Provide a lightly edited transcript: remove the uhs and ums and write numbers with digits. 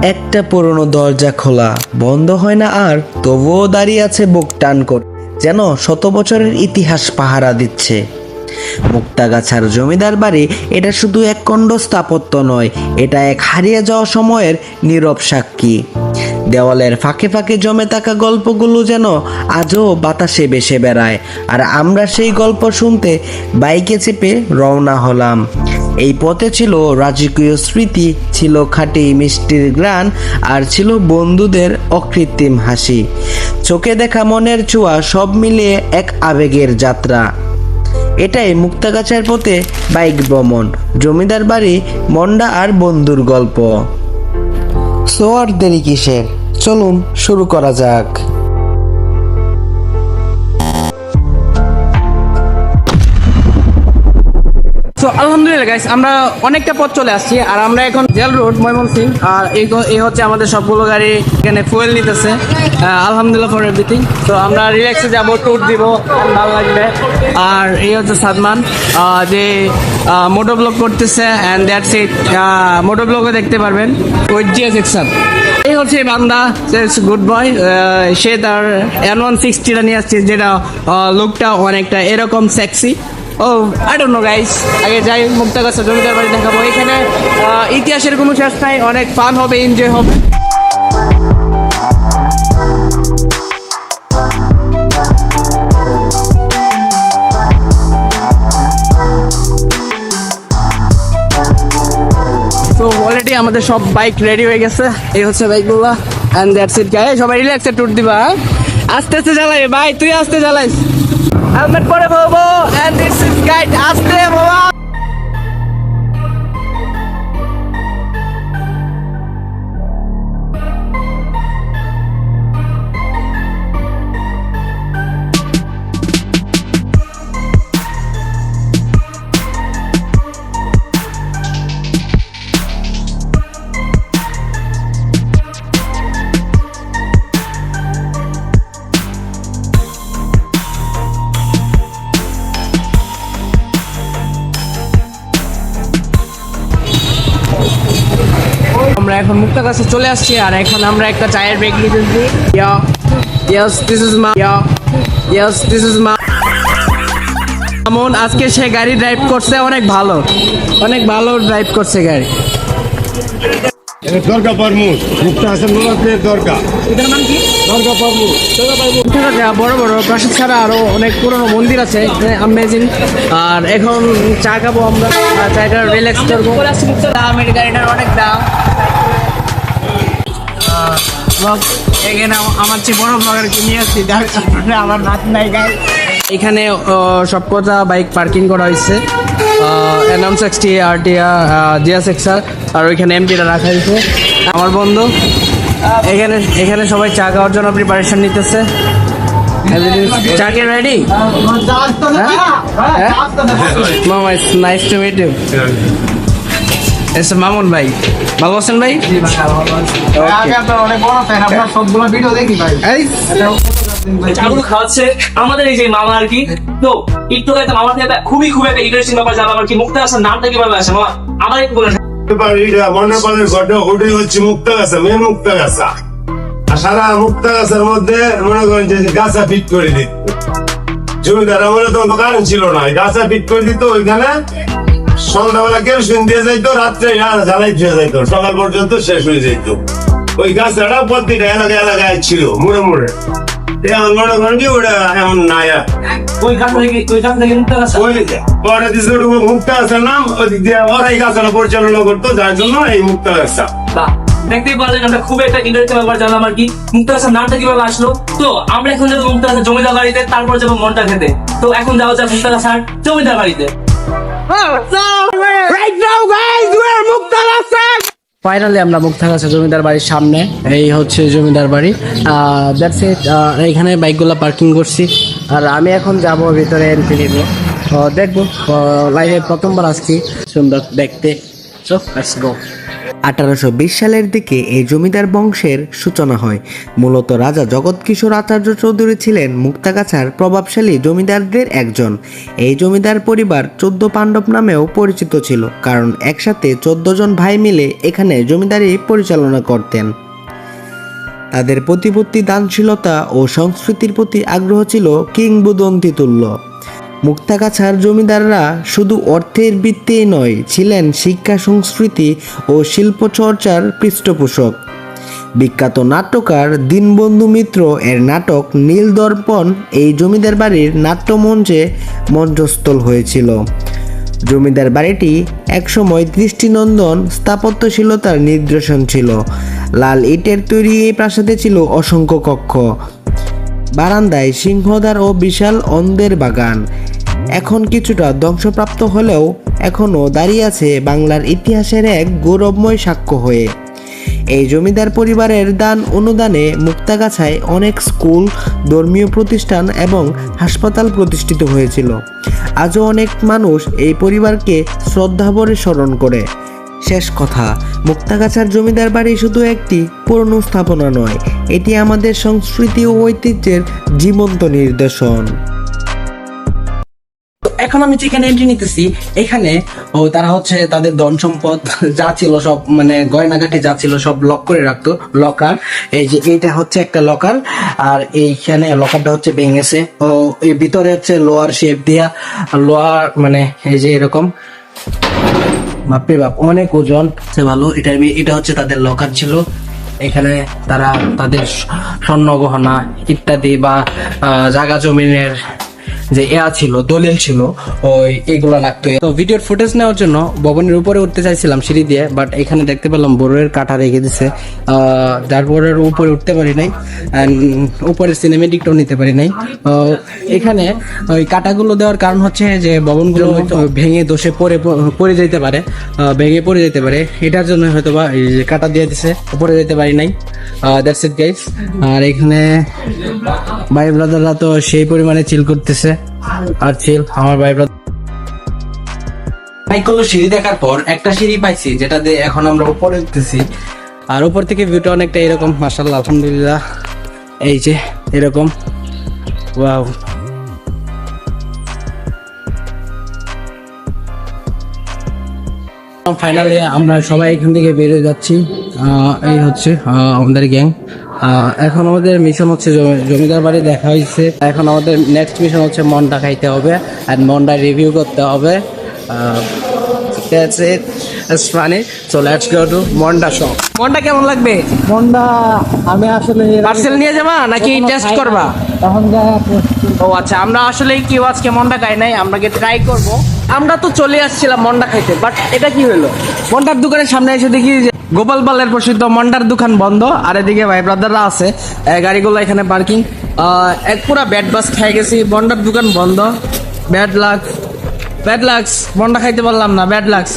একটা পুরনো দরজা খোলা, বন্ধ হয় না আর, তবুও দাঁড়িয়ে আছে বুক টান করে, যেন শত বছরের ইতিহাস পাহারা দিচ্ছে। মুক্তাগাছার জমিদার বাড়ি এটা শুধু এক খণ্ড স্থাপত্য নয়, এটা এক হারিয়ে যাওয়া সময়ের নীরব সাক্ষী। দেওয়ালের ফাঁকে ফাঁকে জমে থাকা গল্পগুলো যেন আজও বাতাসে ভেসে বেড়ায়, আর আমরা সেই গল্প শুনতে বাইকে চেপে রওনা হলাম। এই পথে ছিল রাজকীয় স্মৃতি, ছিল খাঁটি মিষ্টির গ্রান, আর ছিল বন্ধুদের অকৃত্রিম হাসি। চোখে দেখা মনের ছোঁয়া সব মিলিয়ে এক আবেগের যাত্রা। এটাই মুক্তাগাছার পথে বাইক ভ্রমণ, জমিদার বাড়ি, মন্ডা আর বন্ধুর গল্প। সো আর দেরি কিসের, চলুন শুরু করা যাক। তো আলহামদুলিল্লাহ গাইস, আমরা অনেকটা পথ চলে আসছি আর আমরা এখন জেল রোড ময়মনসিংহ। আর এই হচ্ছে আমাদের সবগুলো গাড়ি এখানে ফুয়েল নিতেছে। আলহামদুলিল্লাহ ফর এভরিথিং। তো আমরা রিল্যাক্সে যাব, ট্যুর দিব, ভালো লাগবে। আর এই হচ্ছে সাদমান, যে মোটো ব্লগ করতেছে, অ্যান্ড দ্যাটস ইট। মোটো ব্লগে দেখতে পারবেন উইথ জিএস এক্সার। এই হচ্ছে বান্দা, গুড বয়। সে তার N160টা নিয়ে আসছে, যেটা লুকটা অনেকটা এরকম সেক্সি। ও আই ডোন্ট নো গাইস, আগে যাই মুক্তাগাছা জমিদার বাড়ি দেখাবো। এখানে ইতিহাসের কোনো শেষ নাই, অনেক ফান হবে, এনজয় হবে। তো অলরেডি আমাদের সব বাইক রেডি হয়ে গেছে। এই হচ্ছে বাইকগুলো, অ্যান্ড দ্যাটস ইট গাইস। সবাই রিল্যাক্সে ট্যুর দিবা, আস্তে আস্তে চালাই ভাই, তুই আস্তে চালাইস, হেলমেট পরে বলবো। এন্ড দিস ইজ গাইড, আস্তে বাবা। আমরা এখন মুক্তাগাছা চলে আসছি, আর এখন আমরা একটা চায়ের ব্রেক নিতেছি। Yes this is Mamun. আজকে সে গাড়ি ড্রাইভ করছে, অনেক ভালো ড্রাইভ করছে গাড়ি। দরগা পারমুজ মুক্তাগাছা নোলাপ্লের দরগা। এটার নাম কি? দরগা পারমুজ। বড় বড় প্রাসাদ ছাড়া আরো অনেক পুরনো মন্দির আছে, আমেজিং। আর এখন চা খাবো আমরা, চাটা রিল্যাক্স করবো। দাম এই গাড়িটার অনেক দাম। এখানে আমার চেয়ে বড় ব্লগার কে নিয়ে আসছি, আমার নাচ নাই গাই। এখানে সব কথা বাইক পার্কিং করা হয়েছে, N160, RTR, জিএস এক্সার, আর ওইখানে এমপিটা রাখা হয়েছে। আমার বন্ধু এখানে সবাই চা খাওয়ার জন্য প্রিপারেশন নিতেছে। চা কে রেডি? মামা, it's nice to meet you. এস মামুন ভাই, ভালো আছেন ভাই? খাওয়াচ্ছে আমাদের এই যে মামা আর কি। তো একটু মামার থেকে খুবই একটা ইন্টারেস্টিং ব্যাপার জানলাম আর কি। মুক্তাগাছার নামটা কিভাবে আসে মামা, আমার একটু বলে। ওটাই হচ্ছে মুক্তাগাছা, মেন মুক্তাগাছা। আর সারা মুক্তাগাছার মধ্যে মনে করেন যে গাছা ফিট করে দিত জমিদার আমলে, তখন তো কারেন্ট ছিল না, গাছা ফিট করে দিত। ওইখানে সন্ধ্যাবেলা কেরোসিন দিয়ে যাইতো, রাত্রে জ্বালাই দিয়ে যাইতো, সকাল পর্যন্ত শেষ হয়ে যাইতো। ওই গাছটা প্রত্যেকটা এলাকায় ছিল, মুড়ে মুড়ে। এখন মনে করেন কি ওটা এখন নাই। মুক্তাগাছার নাম ওদিক দিয়ে ওরাই গাছাটা পরিচালনা করতো, যার জন্য এই মুক্তাগাছা। দেখতেই পারলেন, আমরা খুব একটা ইন্টারেস্টিং ব্যাপার জানলাম আর কি। মুক্তাগাছার নামটা কিভাবে আসলো। তো আমরা এখন যাবো মুক্তাগাছার জমিদার বাড়িতে, তারপর যাবো মনটা খেতে। তো এখন যাওয়া যাক মুক্তাগাছার জমিদার বাড়িতে। ফাইনালি আমরা মুক্তাগাছা জমিদার বাড়ির সামনে। এই হচ্ছে জমিদার বাড়ি, দ্যাটস ইট। এখানে বাইকগুলো পার্কিং করছি, আর আমি এখন যাব ভিতরে এন্ট্রি নিব, দেখবো। লাইফে প্রথমবার আসছি, সুন্দর দেখতে। So let's go. 1820 সালের দিকে এই জমিদার বংশের সূচনা হয়। মূলত রাজা জগৎকিশোর আচার্য চৌধুরী ছিলেন মুক্তাগাছার প্রভাবশালী জমিদারদের একজন। এই জমিদার পরিবার 14 পাণ্ডব নামেও পরিচিত ছিল, কারণ একসাথে 14 জন ভাই মিলে এখানে জমিদারি পরিচালনা করতেন। তাদের প্রতিপত্তি, দানশীলতা ও সংস্কৃতির প্রতি আগ্রহ ছিল কিংবদন্তি তুল্য। মুক্তাগাছার জমিদাররা শুধু অর্থের ভিত্তিই নয়, ছিলেন শিক্ষা, সংস্কৃতি ও শিল্প চর্চার পৃষ্ঠপোষক। বিখ্যাত নাট্যকার দীনবন্ধু মিত্র এর নাটক নীলদর্পণ এই জমিদার বাড়ির নাট্যমঞ্চে মঞ্চস্থল হয়েছিল। জমিদার বাড়িটি একসময় দৃষ্টিনন্দন স্থাপত্যশীলতার নিদর্শন ছিল। লাল ইটের তৈরি এই প্রাসাদে ছিল অসংখ্য কক্ষ, বারান্দায় সিংহদ্বার ও বিশাল অন্দের বাগান। এখন কিছুটা ধ্বংসপ্রাপ্ত হলেও এখনও দাঁড়িয়ে আছে বাংলার ইতিহাসের এক গৌরবময় সাক্ষ্য হয়ে। এই জমিদার পরিবারের দান অনুদানে মুক্তাগাছায় অনেক স্কুল, ধর্মীয় প্রতিষ্ঠান এবং হাসপাতাল প্রতিষ্ঠিত হয়েছিল। আজও অনেক মানুষ এই পরিবারকে শ্রদ্ধাভরে স্মরণ করে। শেষ কথা, মুক্তাগাছার জমিদার বাড়ি শুধু একটি পুরনো স্থাপনা নয়, এটি আমাদের সংস্কৃতি ও ঐতিহ্যের জীবন্ত নিদর্শন। এখন আমি যেখানে এন্ট্রি নিতেছি, এখানে তারা হচ্ছে তাদের ধন সম্পদ যা ছিল সব, মানে গয়নাগাটি যা ছিল সব লক করে রাখতো, লকার। এই যে এইটা হচ্ছে একটা লকার, আর এইখানে লকারটা হচ্ছে ভেঙেছে। ও এই ভিতরে হচ্ছে লোহার শেপ দিয়া, লোহার মানে এই যে এরকম, বাপরে বাপ অনেক ওজন, সে ভালো। এটা হচ্ছে তাদের লকার ছিল। এখানে তারা তাদের স্বর্ণ গহনা ইত্যাদি বা জায়গা জমিনের যে ছিল, দলিল ছিল, ওই এগুলো রাখতো। তো ভিডিওর ফুটেজ নেওয়ার জন্য ভবনের উপরে উঠতে চাইছিলাম সিঁড়ি দিয়ে, বাট এখানে দেখতে পেলাম বড়ের কাঠা রেখে দিছে, যার বড়ের উপরে উঠতে পারি নাই, উপরে সিনেমেটিকটাও নিতে পারি নাই। এখানে ওই কাটাগুলো দেওয়ার কারণ হচ্ছে যে ভবনগুলো ভেঙে দোষে পড়ে যেতে পারে, ভেঙে পড়ে যেতে পারে, এটার জন্য হয়তো বা এই যে কাটা দিয়ে দিছে, উপরে যেতে পারি নাই। That's it guys. আর এখানে ভাই ব্রাদাররা তো সেই পরিমাণে চিল করতেছে, আর চিল আমার ভাই ব্রাদার। অনেকগুলো সিঁড়ি দেখার পর একটা সিঁড়ি পাইছি, যেটা দিয়ে এখন আমরা উপরে উঠতেছি। আর উপর থেকে ভিউটা অনেকটা এরকম, মাশাআল্লাহ, আলহামদুলিল্লাহ। এই যে এরকম, ওয়াও। ফাইনালি আমরা সবাই এখান থেকে বেরিয়ে যাচ্ছি। এই হচ্ছে আমাদের গ্যাং। এখন আমাদের মিশন হচ্ছে জমিদার বাড়ি দেখা হয়েছে, এখন আমাদের নেক্সট মিশন হচ্ছে মন্ডা খাইতে হবে আর মন্ডা রিভিউ করতে হবে। That's it. It's funny. So let's go to monda shop. মন্ডা কেমন লাগবে? মন্ডা আমি আসলে পার্সেল নিয়ে যাবা নাকি টেস্ট করবা? তখন ও আচ্ছা, আমরা আসলে কেউ আজকে মন্ডা খাই নাই, আমরা ট্রাই করব। আমরা তো চলে আসছিলাম মন্ডা খাইতে, বাট এটা কি হলো, মন্ডার দোকানের সামনে এসে দেখি যে গোপাল পালের প্রসিদ্ধ মন্ডার দোকান বন্ধ, আর এদিকে ভাই ব্রাদাররা আছে, গাড়িগুলো এখানে পার্কিং। এক পুরা ব্যাড বাস খেয়ে গেছি, মন্ডার দোকান বন্ধ, ব্যাড লাক্স, মন্ডা খাইতে পারলাম না, ব্যাড লাক্স।